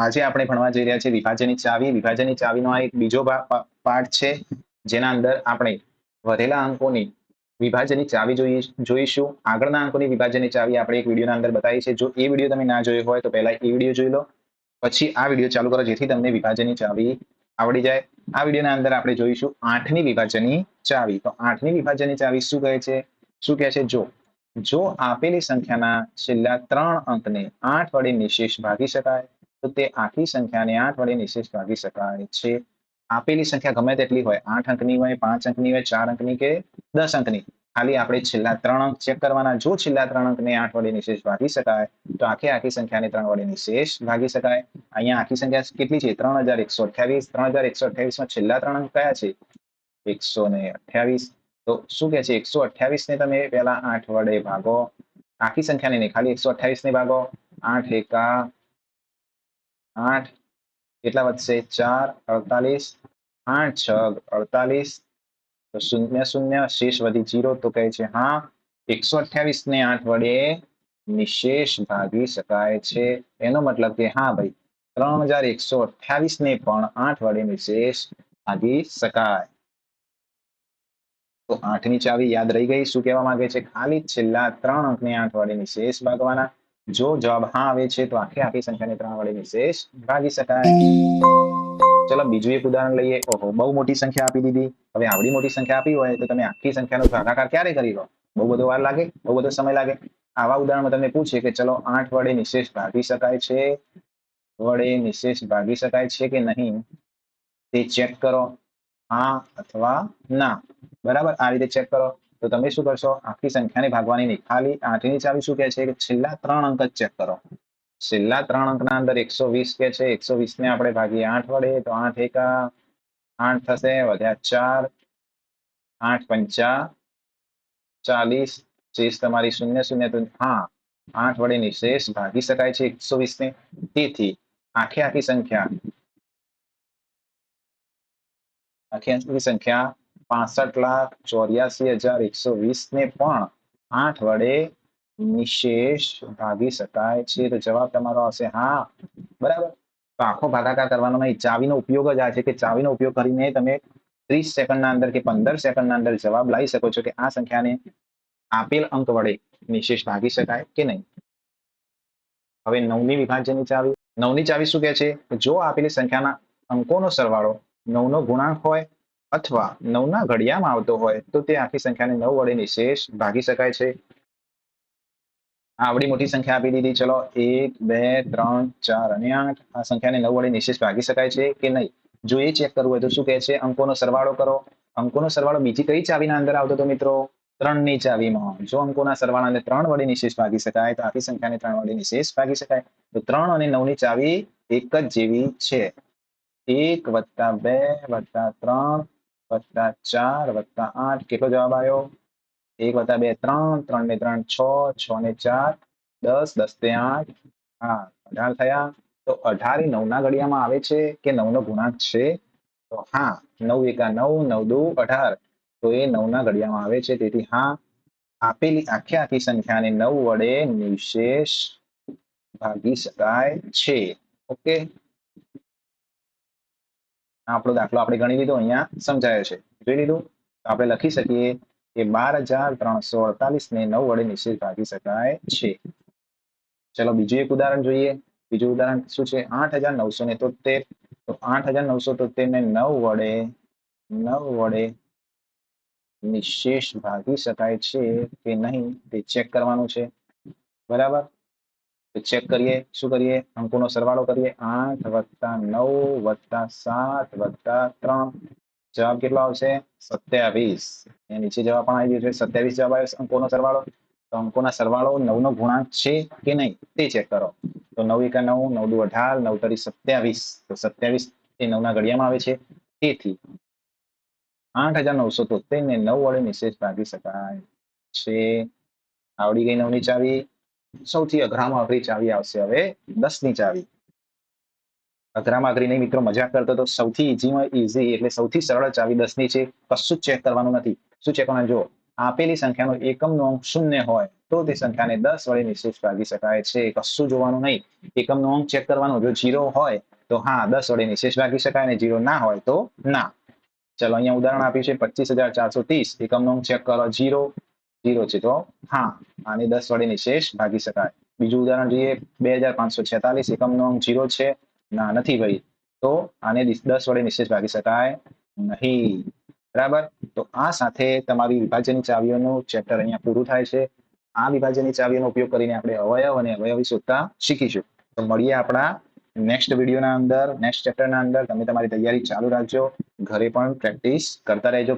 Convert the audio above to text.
આજે આપણે ભણવા જઈ રહ્યા છીએ વિભાજનની ચાવી. વિભાજનની ચાવીનો આ એક બીજો પાર્ટ છે, જેના અંદર આપણે વધેલા અંકોની વિભાજનની ચાવી જોઈશું. આગળના અંકોની વિભાજનની ચાવી આપણે એક વિડીયોના અંદર બતાવી છે. જો એ વિડીયો તમે ના જોયો હોય તો પહેલા એ વિડીયો જોઈ લો, પછી આ વિડીયો ચાલુ કરો, જેથી તમને વિભાજનની ચાવી આવડી જાય. આ વિડીયોના અંદર આપણે જોઈશું 8ની વિભાજનની ચાવી. તો 8ની વિભાજનની ચાવી શું કહે છે? જો આપેલી સંખ્યાના છેલ્લા 3 અંકને 8 વડે નિશેષ ભાગી શકાય, તો તે આખી સંખ્યાને 8 વડે નિશેષ ભાગી શકાય છે. આપેલી સંખ્યા ગમે તેટલી હોય, 8 અંકની હોય, 5 અંકની હોય, 4 અંકની કે 10 અંકની, ખાલી આપણે છેલ્લા 3 અંક ચેક કરવાના. જો છેલ્લા 3 અંકને 8 વડે નિશેષ ભાગી શકાય, તો આખી સંખ્યાને 3 વડે નિશેષ ભાગી શકાય. અહીંયા આખી સંખ્યા કેટલી છે? 3128. 3128 માં છેલ્લા 3 અંક કયા છે? 128. તો શું કહે છે? 128 ને તમે પહેલા 8 વડે ભાગો. આખી સંખ્યાને નહીં, ખાલી 128 ને ભાગો. 8 એકા 8, કેટલા વધશે? 4, 48. 8 છગ 48. તો 0 0, શેષ વધી 0. તો કહે છે હા, 128 ને 8 વડે નિશેષ ભાગી શકાય છે. એનો મતલબ કે હા ભાઈ, 3128 ને પણ 8 વડે નિશેષ ભાગી શકાય. તો 8ની ચાવી યાદ રહી ગઈ. શું કહેવા માંગે છે? ખાલી છેલ્લા 3 અંકને 8 વડે નિશેષ ભાગવાના. જો જવાબ હા આવે છે, તો આખી સંખ્યાને 3 વડે નિશેષ ભાગી શકાય. ચલો બીજું એક ઉદાહરણ લઈએ. ઓહો, બહુ મોટી સંખ્યા આપી દીધી. હવે આવડી મોટી સંખ્યા આપી હોય તો તમે આખી સંખ્યાનો ભાગાકાર ક્યારે કરી લો? બહુ બધો વાર લાગે, બહુ બધો સમય લાગે. આવા ઉદાહરણમાં તમને પૂછે કે ચલો 8 વડે નિશેષ ભાગી શકાય છે, કે નહીં, તે ચેક કરો, હા અથવા ના. બરાબર, આ રીતે ચેક કરો. તો તમે શું કરશો? આખી સંખ્યાને ભાગવાની નહીં, ખાલી 8ની ચાવી શું કહે છે કે છેલ્લા 3 અંક જ ચેક કરો. છેલ્લા 3 અંકના અંદર 120 કે છે. 120 ને આપણે ભાગીએ 8 વડે, તો 8 એકા 8 થશે, વધ્યા 4, 8 પંચા 40, શેષ તમારી 0 0. તો હા, 8 વડે નિશેષ ભાગી શકાય છે 120 ને. તેથી આખી સંખ્યા 65,84,120 ને પણ 8 વડે નિશેષ ભાગી શકાય છે. તો જવાબ તમારો આવશે હા. બરાબર, તો આખો ભાગાકાર કરવાનો નહીં. ચાવીનો ઉપયોગ જ આ છે કે ચાવીનો ઉપયોગ કરીને તમે 30 સેકન્ડના અંદર કે 15 સેકન્ડના અંદર જવાબ લાવી શકો છો કે આ સંખ્યાને આપેલ અંક વડે નિશેષ ભાગી શકાય કે નહીં. હવે 9ની વિભાજનની ચાવી. 9ની ચાવી શું કહે છે? જો આપેલી સંખ્યાના અંકોનો સરવાળો 9નો ગુણાંક હોય અથવા 9ના ઘડિયામાં આવતો હોય, તો તે આખી સંખ્યાને 9 વડે નિશેષ ભાગી શકાય છે. આવડી મોટી સંખ્યા આપી દીધી. ચલો 1, 2, 3, 4 અને 8. આ સંખ્યાને 9 વડે નિશેષ ભાગી શકાય છે કે નહીં, જો એ ચેક કરવું હોય તો શું કહે છે? અંકોનો સરવાળો કરો. અંકોનો સરવાળો બીજી કઈ ચાવીના અંદર આવતો હતો મિત્રો? 3ની ચાવીમાં. જો અંકોના સરવાળાને 3 વડે નિશેષ ભાગી શકાય, તો આખી સંખ્યાને 3 વડે નિશેષ ભાગી શકાય. તો 3 અને 9ની ચાવી એક જ જેવી છે. 1 વત્તા 2 વત્તા 3 વત્તા 4 વત્તા 8. કેટલો જવાબ આવ્યો? 1 વત્તા 2 3, 3 ને 3 6, 6 ને 4 10, 10 ને 8, હા 18 થયા. તો 18 એ 9ના ઘડિયામાં આવે છે કે 9નો ગુણાંક છે? તો હા, 9 એકા 9, 9 દુ 18. તો એ 9ના ઘડિયામાં આવે છે. તેથી હા, આપેલી આખી સંખ્યાને 9 વડે નિશેષ ભાગી શકાય છે. ઓકે, આપણો દાખલો આપણે ગણી લીધો, અહીંયા સમજાયો છે. જોઈ લીધું? તો આપણે લખી શકીએ કે 12,348 ને 9 વડે નિશેષ ભાગી શકાય છે. ચલો બીજું એક ઉદાહરણ જોઈએ. બીજું ઉદાહરણ શું છે? 8,973. તો 8,973 ને 9 વડે નિશેષ ભાગી શકાય છે કે નહીં, તે ચેક કરવાનું છે. બરાબર, તો ચેક કરીએ. શું કરીએ? અંકોનો સરવાળો કરીએ. 8 વત્તા 9 વત્તા 7 વત્તા 3. જવાબ કેટલો આવશે? 27. નીચે જવાબ પણ આવી ગયો છે, 27 જવાબ આવ્યો અંકોનો સરવાળો. તો અંકોના સરવાળો 9નો ગુણાંક છે કે નહીં, તે ચેક કરો. તો 9 એકા 9, 9 દુ 18, 9 તરી 27. તો 27 એ 9ના ઘડિયામાં આવે છે. તેથી 8,973 ને 9 વડે નિશેષ ભાગી શકાય છે. આવડી ગઈ 9ની ચાવી. સૌથી અઘરામાં અઘરી ચાવી આવશે હવે 10ની ચાવી. અઘરામાં અઘરી નહીં મિત્રો, મજાક કરતો તો. સૌથી ઈઝીમાં ઈઝી એટલે સૌથી સરળ ચાવી 10ની છે. કશું જ ચેક કરવાનું નથી. શું ચેક કરવાનું? જો આપેલી સંખ્યાનો એકમનો અંક 0 હોય તો તે સંખ્યાને 10 વડે નિશેષ ભાગી શકાય છે. કશું જોવાનું નહીં, એકમનો અંક ચેક કરવાનો. જો 0 હોય તો હા 10 વડે નિશેષ ભાગી શકાય, અને 0 ના હોય તો ના. ચલો અહીંયા ઉદાહરણ આપ્યું છે 25,430. એકમનો અંક ચેક કરો, 0 છે તો હા આને 10 વડે નિશેષ ભાગી શકાય. બીજું ઉદાહરણ જોઈએ 2,546. એકમનો અંક 0 છે, ના નથી ભાઈ, તો આને 10 વડે નિશેષ ભાગી શકાય નહીં. બરાબર. તો આ સાથે તમારી વિભાજ્યની ચાવીઓનું ચેપ્ટર અહીંયા પૂરું થાય છે. આ વિભાજ્યની ચાવીઓનો ઉપયોગ કરીને આપણે અવયવ અને અવયવી શોધતા શીખીશું. તો મળીએ આપણા નેક્સ્ટ વિડીયોના અંદર, નેક્સ્ટ ચેપ્ટરના અંદર. તમે તમારી તૈયારી ચાલુ રાખજો, ઘરે પણ પ્રેક્ટિસ કરતા રહેજો.